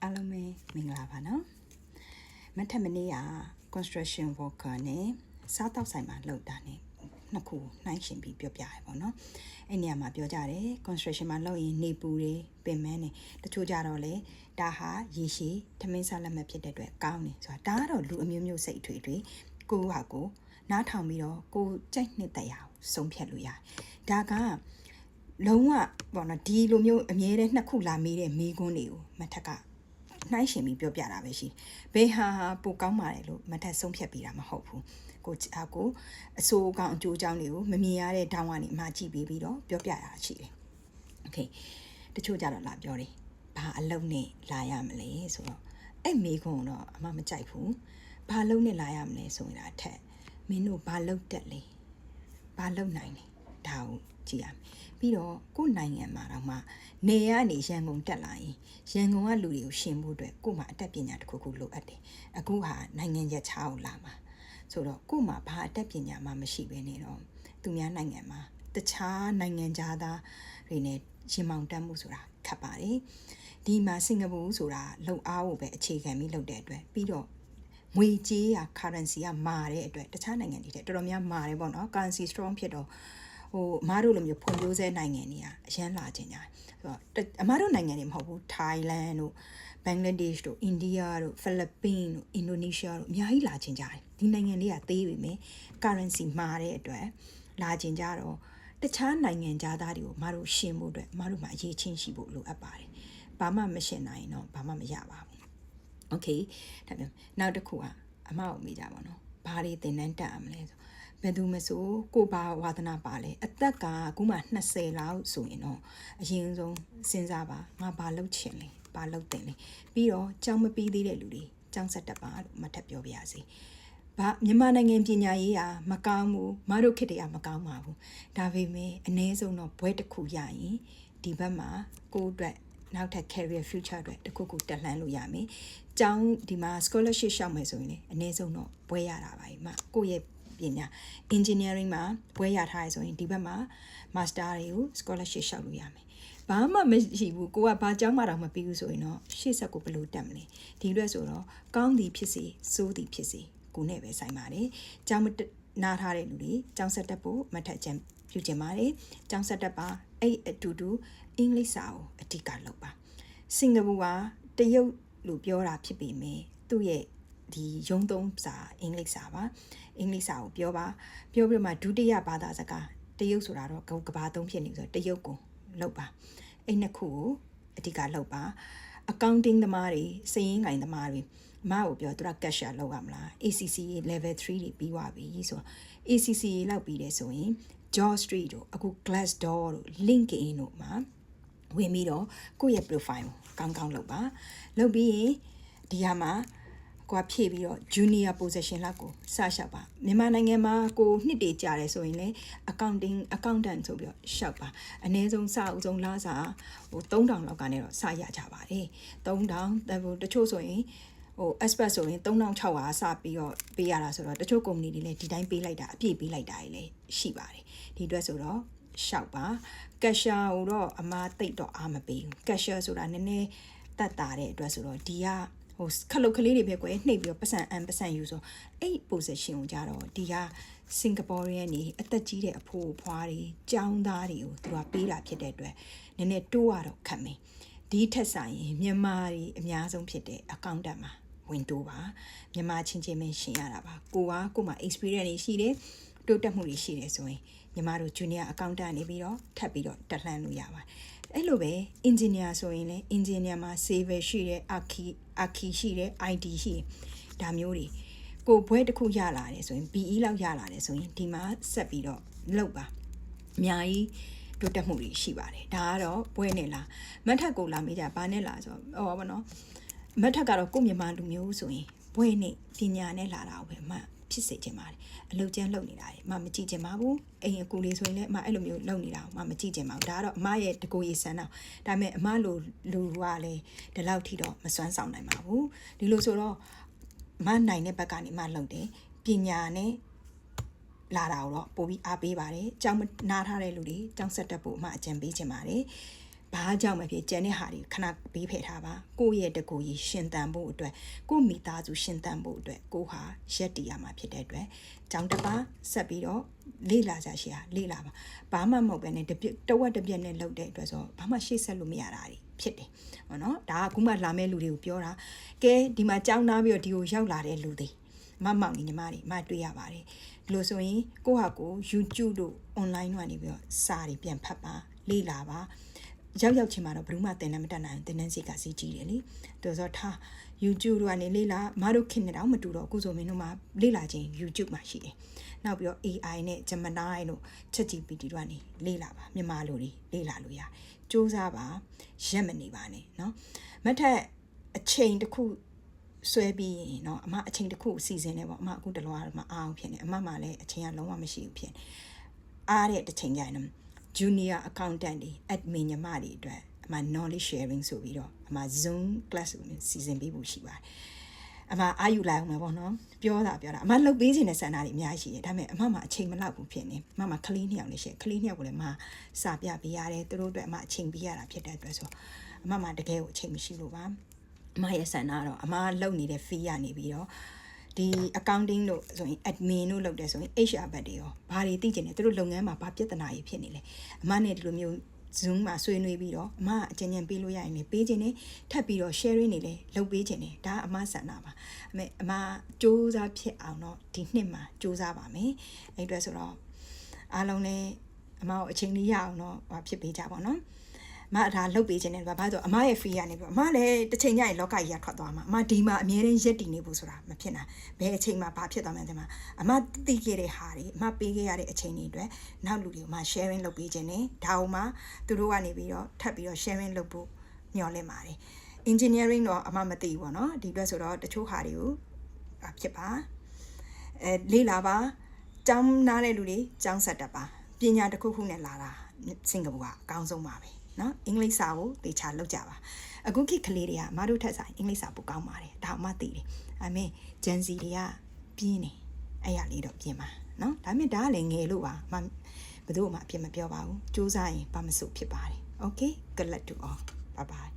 အားလုံးပဲမင်္ဂလာပါနော်မထက်မနေ့က construction worker နဲ့စားတောက်ဆိုင်မှာလုပ်တာ ਨੇ နှစ်ခုနှိုင်းရှင်ပြီးပြောပြရပေါ့နော်အဲ့နေရာမှာပြောကြတယ် construction မှာလုပ်ရင်နေပူတွေပင်မန်းနေတချို့ကြတော့လေဒါဟာရေရှည်ထမင်းစားလက်မှတ်ဖြစ်တဲ့အတွက်ကောင်းနေဆိုတာဒါကတော့လူအမျိုးမျိုးစိတ်အထွေထွေကိုဟာကိုနားထောင်ပြီးတော့ကိုကြိုက်နှစ်သက်ရအောင်ဆုံးဖြတ်လို့ရတယ်ဒါကလုံးဝပေါ့နော်ဒီလိုမျိုးအမြဲတမ်းနှစ်ခုလာမေးတဲ့မိကွန်းတွေကိုမထက်ကနှိုင်းရှင်ပြီးပြောပြတာပဲရှိဘယ်ဟာပိုကောင်းပါတယ်လို့မထက်ဆုံးဖြတ်ပြီးတာမဟုတ်ဘူးကိုအဆိုးကောင်အကျိုးအကြောင်းတွေကိုမမြင်ရတဲ့တောင်းကနေအမှကြည့်ပြီးတော့ပြောပြတာရှိတယ်โอเคတချို့ကြတော့လာပြောတယ်ဘာအလုံးနဲ့လာရမလဲဆိုတော့အဲ့မိကွန်းတော့အမှမကြိုက်ဘူးဘာလုံးနဲ့လာရမလဲဆိုရင်အထက်မင်းတို့ဘာလုံးတက်လဲဘာလုံးနိုင်လဲဒါကိုကြည့်ရမယ်ပြီးတော့ကိုယ်နိုင်ငံမှာတော့မှနေရနေရန်ကုန်တက်လာရင်ရန်ကုန်ကလူတွေကိုရှင်းဖို့အတွက်ကိုယ်မှာအတတ်ပညာတစ်ခုခုလိုအပ်တယ်အခုဟာနိုင်ငံရက်ခြားကိုလာမှာဆိုတော့ကိုယ်မှာဘာအတတ်ပညာမှမရှိဘဲနေတော့သူများနိုင်ငံမှာတခြားနိုင်ငံသားတွေနဲ့ရှင်မောင်တက်မှုဆိုတာခက်ပါတယ်ဒီမှာစင်ကာပူဆိုတာလုံအားကိုပဲအခြေခံပြီးလုပ်တဲ့အတွက်ပြီးတော့ငွေကြေးရ currency ကမာတဲ့အတွက်တခြားနိုင်ငံတွေတဲ့တော်တော်များမာတယ်ပေါ့နော် currency strong ဖြစ်တော့အမားတို့လိုမျိုးဖွံ့ဖြိုးဆဲနိုင်ငံတွေကအရန်လာခြင်းကြတယ်ဆိုတော့အမားတို့နိုင်ငံတွေမဟုတ်ဘူး Thailand တို့ Bangladesh တို့ India တို့ Philippines တို့ Indonesia တို့အများကြီးလာခြင်းကြတယ်ဒီနိုင်ငံတွေကသေးပေမဲ့ currency မာတဲ့အတွက်လာခြင်းကြတော့တခြားနိုင်ငံသားတွေကိုအမားတို့ရှင်းဖို့အတွက်အမားတို့မှာအရေးချင်းရှိဖို့လိုအပ်ပါတယ်ဘာမှမရှင်းနိုင်တော့ဘာမှမရပါဘူး Okay ဒါပေမဲ့နောက်တစ်ခုကအမအောင်မိကြပါတော့ဘာတွေသင်တန်းတက်ရမလဲဆိုဘယ်သူမဆိုကိုဘာဝါသနာပါလဲအသက်ကအခုမှ20လောက်ဆိုရင်တော့အရင်ဆုံးစဉ်းစားပါငါဘာလုပ်ချင်လဲဘာလုပ်တင်လဲပြီးတော့ကြောင်းမပြီးသေးတဲ့လူတွေကြောင်းဆက်တက်ပါလို့မထပ်ပြောပြရစီဘာမြန်မာနိုင်ငံပညာရေးကမကောင်းဘူးမတို့ခေတ်တည်းကမကောင်းပါဘူးဒါပေမဲ့အ ਨੇ ဆုံးတော့ဘွဲတစ်ခုရရင်ဒီဘက်မှာကိုယ့်အတွက်နောက်ထပ် career future အတွက်တစ်ခုခုတက်လှမ်းလို့ရမယ်။ကျောင်းဒီမှာ scholarship ရှောက်မယ်ဆိုရင်လည်းအနည်းဆုံးတော့ဘွဲရတာပါ။ကိုယ့်ရဲ့ပညာ engineering မှာဘွဲရထားရဆိုရင်ဒီဘက်မှာ master တွေကို scholarship ရှောက်လို့ရမယ်။ဘာမှမရှိဘူးကိုကဘာကျောင်းမှတော့မပြီးဘူးဆိုရင်တော့ရှေ့ဆက်ကိုဘယ်လိုတက်မလဲ။ဒီအတွက်ဆိုတော့ကောင်းသည်ဖြစ်စေဆိုးသည်ဖြစ်စေကိုနဲ့ပဲဆိုင်ပါတယ်။ကျောင်းနားထားတဲ့လူတွေကျောင်းဆက်တက်ဖို့မထက်ချင်ပြုကျင်ပါတယ်။ကျောင်းဆက်တက်ပါအဲ့အတူတူအင်္ဂလိပ်စာကိုအဓိကလုပ်ပါစင်ကာပူကတရုတ်လို့ပြောတာဖြစ်ပေမဲ့သူ့ရဲ့ဒီရုံးသုံးစာအင်္ဂလိပ်စာပါအင်္ဂလိပ်စာကိုပြောပြီးမှဒုတိယဘာသာစကားတရုတ်ဆိုတာတော့ကဘာသုံးဖြစ်နေဆိုတော့တရုတ်ကိုလုပ်ပါအဲ့နှစ်ခုကိုအဓိကလုပ်ပါအကောင့်တင်းသမားတွေစည်ရင်းကိုင်သမားတွေမကိုပြောသူကကက်ရှာလောက်ရမလား ACC level 3တွေပြီးသွားပြီဆိုတော့ ACC လောက်ပြီးတယ်ဆိုရင် Jaw Street တို့အခု Glassdoor တို့ LinkedIn တို့မှာဝင်ပြီးတော့ကိုယ့်ရဲ့ profile ကိုကောင်းလုပ်ပါလုပ်ပြီးရင်ဒီဟာမှာကိုကဖြည့်ပြီးတော့ junior position လောက်ကိုစရှောက်ပါမြန်မာနိုင်ငံမှာကိုနှစ်တေကြာတယ်ဆိုရင်လည်း accountant ဆိုပြီးတော့ရှောက်ပါအနည်းဆုံးစအုပ်ဆုံးလစာ3000လောက်ကနေတော့စရကြပါတယ်3000တချို့ဆိုရင်expert ဆိုရင်3600စပြီးတော့ပေးရတာဆိုတော့တချို့ company တွေလည်းဒီတိုင်းပေးလိုက်တာအပြည့်ပေးလိုက်တာလည်းရှိပါတယ်ဒီအတွက်ဆိုတော့ရှောက်ပါကက်ရှာကိုတော့အမားတိတ်တော့အားမပေးဘူးကက်ရှာဆိုတာနည်းနည်းတတ်တာတဲ့အတွက်ဆိုတော့ဒီကခလုတ်ကလေးတွေပဲကွယ်နှိပ်ပြီးတော့ပတ်စံယူဆိုအဲ့ position ကိုကြတော့ဒီကစင်ကာပူရန်နေအသက်ကြီးတဲ့အဖိုးအဖွားတွေကျောင်းသားတွေကိုသူကပေးတာဖြစ်တဲ့အတွက်နည်းနည်းတိုးရတော့ခက်မယ်ဒီထက်ဆိုင်ရင်မြန်မာတွေအများဆုံးဖြစ်တဲ့အကောင့်တက်မှာဝင်တိုးပါမြန်မာချင်းချင်းပဲရှင်းရတာပါကိုမှ experience တွေရှိတယ်တိုးတက်မှုတွေရှိတယ်ဆိုရင်ညီမတို့ junior accountant နေပြီးတော့ထပ်ပြီးတော့တက်လှမ်းလို့ရပါတယ်အဲ့လိုပဲ engineer ဆိုရင်လည်း engineer မှာ civil ရှိတယ် archi ရှိတယ် IT ရှိတယ်ဒါမျိုးတွေကိုဘွဲတစ်ခုရလာတယ်ဆိုရင် BE လောက်ရလာတယ်ဆိုရင်ဒီမှာဆက်ပြီးတော့လုပ်ပါအများကြီးတိုးတက်မှုတွေရှိပါတယ်ဒါကတော့ဘွဲနဲ့လားမတ်ထက်ကိုလာမေးကြဘာနဲ့လားဆိုတော့ဘောနော်မတ်ထက်ကတော့ကိုမြန်မာလူမျိုးဆိုရင်ဘွဲနဲ့ပညာနဲ့လာတာပဲမှဖြစ်စေချင်ပါတယ်အလုပ်ကျန်းလုပ်နေတာတွေမကြည့်ချင်ပါဘူးအိမ်အကူလေးဆိုရင်လည်းအဲ့လိုမျိုးလုပ်နေတာမကြည့်ချင်ပါဘူးဒါကတော့အမရဲ့တကူရေးစမ်းတော့ဒါပေမဲ့အမလိုလူကလည်းဒီလောက်ထိတော့မစွမ်းဆောင်နိုင်ပါဘူးဒီလိုဆိုတော့မနိုင်တဲ့ဘက်ကနေမလုပ်တယ်ပညာနဲ့လာတာတော့ပို့ပြီးအားပေးပါတယ်ကျောင်းနားထားတဲ့လူတွေကျောင်းဆက်တက်ဖို့အမအကြံပေးချင်ပါတယ်ဘ ဘာကြောင့်မဖြစ်ကျန်တဲ့ဟာတွေခဏဘေးဖယ်ထားပါကိုယ့်ရဲ့တကူကြီးရှင်သန်ဖို့အတွက်ကိုယ့်မိသားစုရှင်သန်ဖို့အတွက်ကိုဟာရက်တီရမှာဖြစ်တဲ့အတွက်ကြောင်းတစ်ပါးဆက်ပြီးတော့လေ့လာကြရှိရလေ့လာပါဘာမှမဟုတ်ပဲနဲ့တဝက်တစ်ပြက်နဲ့လှုပ်တဲ့အတွက်ဆိုဘာမှရှေ့ဆက်လို့မရတာတွေဖြစ်တယ်ဟောနော်ဒါကခုမှလာမဲ့လူတွေကိုပြောတာကဲဒီမှာကြောင်းနာပြီးတော့ဒီကိုရောက်လာတဲ့လူတွေမောင်ညီမတွေမတွေ့ရပါတယ်ဒီလိုဆိုရင်ကိုဟာကို YouTube တို့ online တို့ကနေပြီးတော့စာတွေပြန်ဖတ်ပါလေ့လာပါရောက်ချင်းမှာတော့ဘယ်သူမှသင်တန်းမတက်နိုင်သင်တန်းစီကစီးကြည့်တယ်လေတော်စောထား YouTube တို့ကနေလေ့လာမတို့ခင်နေတော့မတူတော့အခုဆိုမင်းတို့မှလေ့လာခြင်း YouTube မှာရှိတယ်နောက်ပြီးတော့ AI နဲ့ Gemini တို့ ChatGPT တို့ကနေလေ့လာပါမြန်မာလိုတွေလေ့လာလို့ရစူးစမ်းပါရက်မနေပါနဲ့เนาะမထက်အချိန်တစ်ခုဆွဲပြီးရင်เนาะအမအချိန်တစ်ခုစီစဉ်နေပေါ့အမအခုတလောကတော့မအောင်ဖြစ်နေအမမှလည်းအချိန်ကလုံးဝမရှိဘူးဖြစ်အားတဲ့တစ်ချိန်ကြရင် junior accountant တွေ admin ညီမတွေအတွက်အမ knowledge sharing ဆိုပြီးတော့အမ Zoom class ကိုစီစဉ်ပေးဖို့ရှိပါတယ်အမအာယူလိုက်အောင်မယ်ပေါ့နော်ပြောတာအမလှုပ်ပေးခြင်းနဲ့စံနာတွေအများကြီးရှိတယ်ဒါပေမဲ့အမမှအချိန်မလောက်ဘူးဖြစ်နေအမကလေးနှစ်ယောက်လေးရှိကလေးနှစ်ယောက်ကိုလည်းမစာပြပေးရတယ်သူတို့အတွက်အမအချိန်ပေးရတာဖြစ်တဲ့အတွက်ဆိုအမမှတကယ်ကိုအချိန်မရှိလို့ပါအမရဲ့စံနာတော့အမလှုပ်နေတဲ့ fee ရနေပြီးတော့ဒီ accounting တို့ဆိုရင် admin တို့လုပ်တယ်ဆိုရင် HR ဘက်တွေရောဘာတွေသိကျင်တယ်သူတို့လုပ်ငန်းမှာဘာပြဿနာတွေဖြစ်နေလဲအမနဲ့ဒီလိုမျိုး Zoom မှာဆွေးနွေးပြီးတော့အမအကျဉ်းပေးလို့ရရင်လည်းပေးခြင်းနဲ့ထပ်ပြီးတော့ sharing နေလည်းလုပ်ပေးခြင်းနဲ့ဒါအမဆန္ဒပါအမစူးစမ်းဖြစ်အောင်တော့ဒီနှစ်မှာစူးစမ်းပါမယ်အဲ့အတွက်ဆိုတော့အားလုံးလည်းအမကိုအချိန်လေးရအောင်တော့ဖြစ်ပေးကြပါတော့အမဒါလုပ်ပေးခြင်းနဲ့ဘာလို့အမရဲ့ fee ကနေပြီးအမလည်းတစ်ချိန်ညရင်လောကကြီးကထွက်သွားမှာအမဒီမှာအမြဲတမ်းရက်တည်နေဖို့ဆိုတာမဖြစ်နိုင်ဘယ်အချိန်မှာဘာဖြစ်သွားမှန်းသိမှာအမသိခဲ့တဲ့ဟာတွေအမပေးခဲ့ရတဲ့အချိန်တွေအတွက်နောက်လူတွေကိုအမ sharing လုပ်ပေးခြင်းနဲ့ဒါအောင်မှသူတို့ကနေပြီးတော့ထပ်ပြီးတော့ sharing လုပ်ဖို့ညှော်လင့်ပါတယ် engineering တော့အမမသိဘူးပေါ့နော်ဒီအတွက်ဆိုတော့တချို့ဟာတွေကိုဖြစ်ပါလေ့လာပါကျောင်းနားတဲ့လူတွေကျောင်းဆက်တတ်ပါပညာတစ်ခုခုနဲ့လာတာစင်ကာပူကအကောင်းဆုံးပါပဲနော်အင်္ဂလိပ်စာကိုသေချာလောက်ကြပါအခုခေတ်ကလေးတွေကမတို့ထက်ဆိုင်အင်္ဂလိပ်စာပိုကောင်းပါတယ်ဒါမှသိတယ်အမေဂျန်စီတွေကပြင်းနေအဲ့ရလေးတော့ပြင်းပါနော်ဒါပေမဲ့ဒါကလည်းငယ်လို့ပါဘယ်သူမှအပြစ်မပြောပါဘူးစူးစမ်းရင်ဘာမစို့ဖြစ်ပါတယ် okay good luck to all bye bye